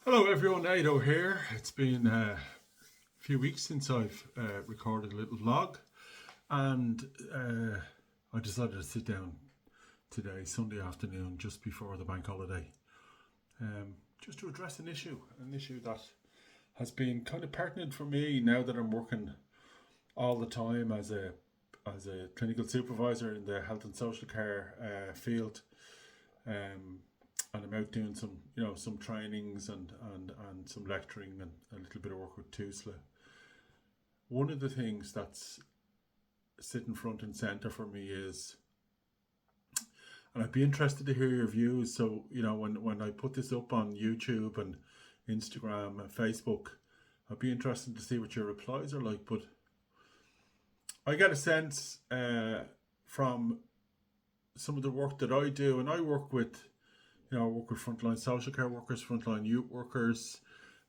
Hello everyone, Ado here. It's been a few weeks since I've recorded a little vlog, and I decided to sit down today, Sunday afternoon, just before the bank holiday, just to address an issue that has been kind of pertinent for me now that I'm working all the time as a clinical supervisor in the health and social care field. Um, and I'm out doing some trainings and some lecturing and a little bit of work with TUSLA. One of the things that's sitting front and centre for me is, and I'd be interested to hear your views. So when I put this up on YouTube and Instagram and Facebook, I'd be interested to see what your replies are like. But I get a sense from some of the work that I do, and I work with frontline social care workers, frontline youth workers,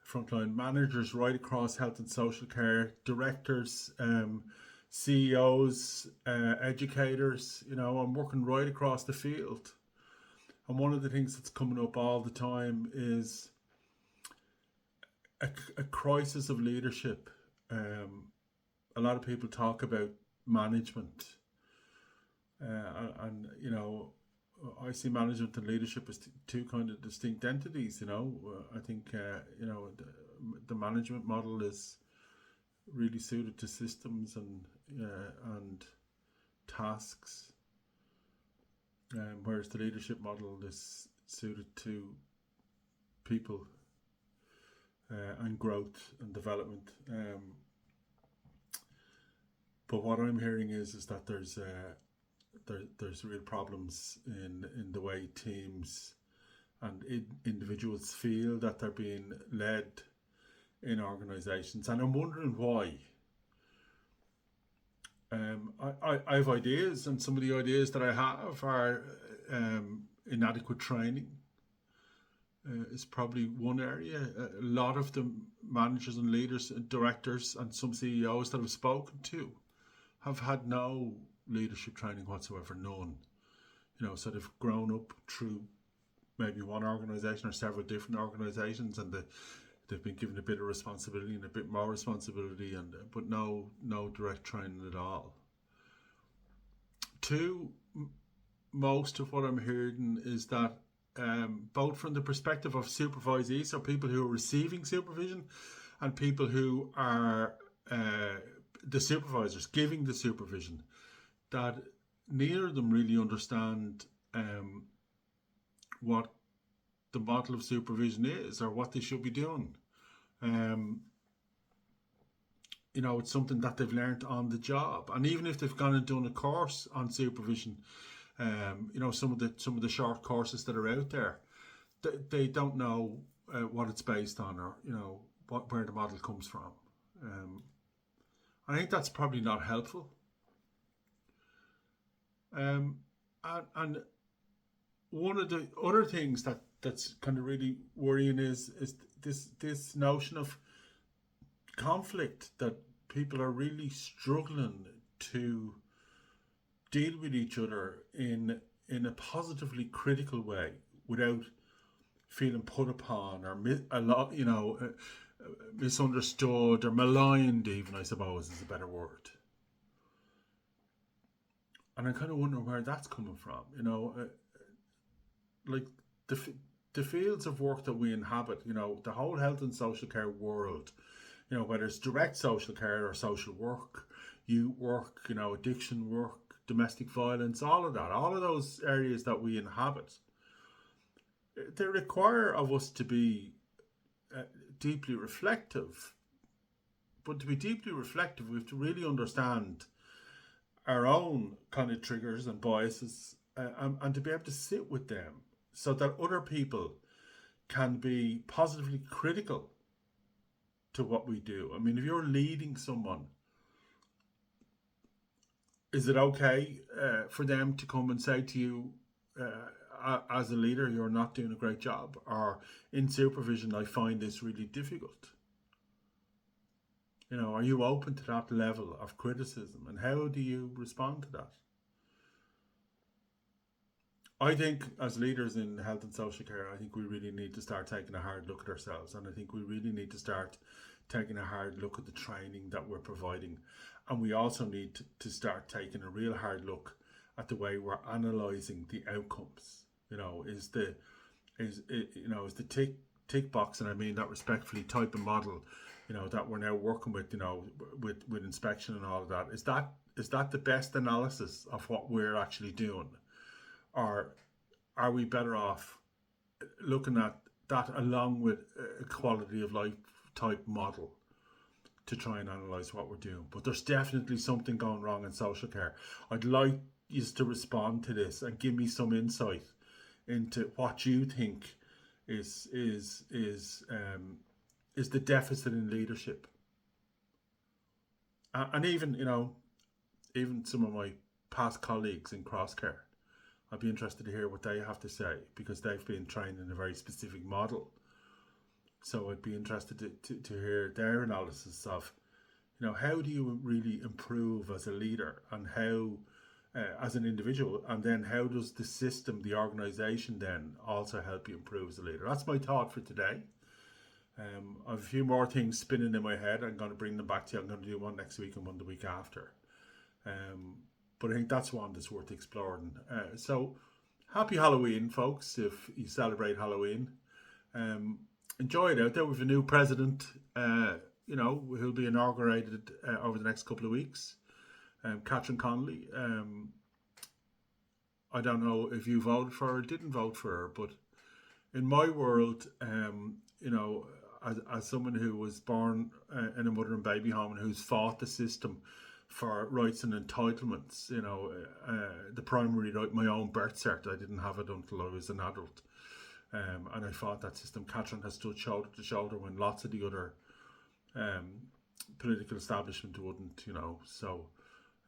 frontline managers right across health and social care, directors, CEOs, educators. I'm working right across the field. And one of the things that's coming up all the time is a crisis of leadership. A lot of people talk about management, and I see management and leadership as two kind of distinct entities. I think the management model is really suited to systems and tasks, whereas the leadership model is suited to people and growth and development. But what I'm hearing is that there's real problems in the way teams and individuals feel that they're being led in organisations, and I'm wondering why. I have ideas, and some of the ideas that I have are inadequate training. Is probably one area. A lot of the managers and leaders and directors and some CEOs that I've spoken to have had no leadership training whatsoever, none. So they've grown up through maybe one organisation or several different organisations, and they've been given a bit of responsibility and a bit more responsibility, but no direct training at all. Two, most of what I'm hearing is that both from the perspective of supervisees, so people who are receiving supervision, and people who are the supervisors giving the supervision, that neither of them really understand what the model of supervision is or what they should be doing. It's something that they've learned on the job, and even if they've gone and done a course on supervision, some of the short courses that are out there, they don't know what it's based on, or where the model comes from. I think that's probably not helpful. And one of the other things that's kind of really worrying is this notion of conflict, that people are really struggling to deal with each other in a positively critical way without feeling put upon or misunderstood or maligned, even, I suppose, is a better word. And I'm kind of wondering where that's coming from. Like the fields of work that we inhabit, the whole health and social care world, whether it's direct social care or social work, youth work, addiction work, domestic violence, all of those areas that we inhabit, they require of us to be deeply reflective. But to be deeply reflective, we have to really understand our own kind of triggers and biases, and to be able to sit with them so that other people can be positively critical to what we do. I mean, if you're leading someone, is it okay for them to come and say to you, as a leader, you're not doing a great job, or in supervision, I find this really difficult? Are you open to that level of criticism, and how do you respond to that? I think as leaders in health and social care, I think we really need to start taking a hard look at ourselves, and I think we really need to start taking a hard look at the training that we're providing, and we also need to start taking a real hard look at the way we're analysing the outcomes. You know, is the tick box, and I mean that respectfully, type of model, you know, that we're now working with, you know, with inspection and all of that. Is that the best analysis of what we're actually doing, or are we better off looking at that along with a quality of life type model to try and analyse what we're doing? But there's definitely something going wrong in social care. I'd like you to respond to this and give me some insight into what you think is the deficit in leadership, and even, you know, even some of my past colleagues in crosscare. I'd be interested to hear what they have to say, because they've been trained in a very specific model. So I'd be interested to hear their analysis of, you know, how do you really improve as a leader, and how as an individual, and then how does the system, the organisation, then also help you improve as a leader? That's my thought for today. I have a few more things spinning in my head. I'm going to bring them back to you. I'm going to do one next week and one the week after. But I think that's one that's worth exploring. So happy Halloween, folks, if you celebrate Halloween. Enjoy it out there. We have a new president, you know, who'll be inaugurated over the next couple of weeks. Catherine Connolly. I don't know if you voted for her or didn't vote for her, but in my world, you know, as someone who was born in a mother and baby home and who's fought the system for rights and entitlements, you know, the primary right, my own birth cert, I didn't have it until I was an adult. And I fought that system. Catherine has stood shoulder to shoulder when lots of the other political establishment wouldn't, you know. So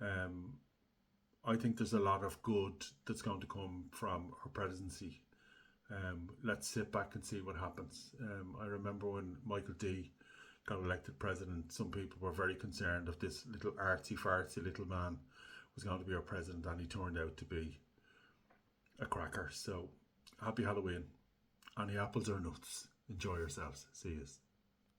I think there's a lot of good that's going to come from her presidency. Let's sit back and see what happens. I remember when Michael D got elected president, some people were very concerned if this little artsy-fartsy little man was going to be our president, and he turned out to be a cracker. So happy Halloween. Any apples or nuts? Enjoy yourselves. See yous.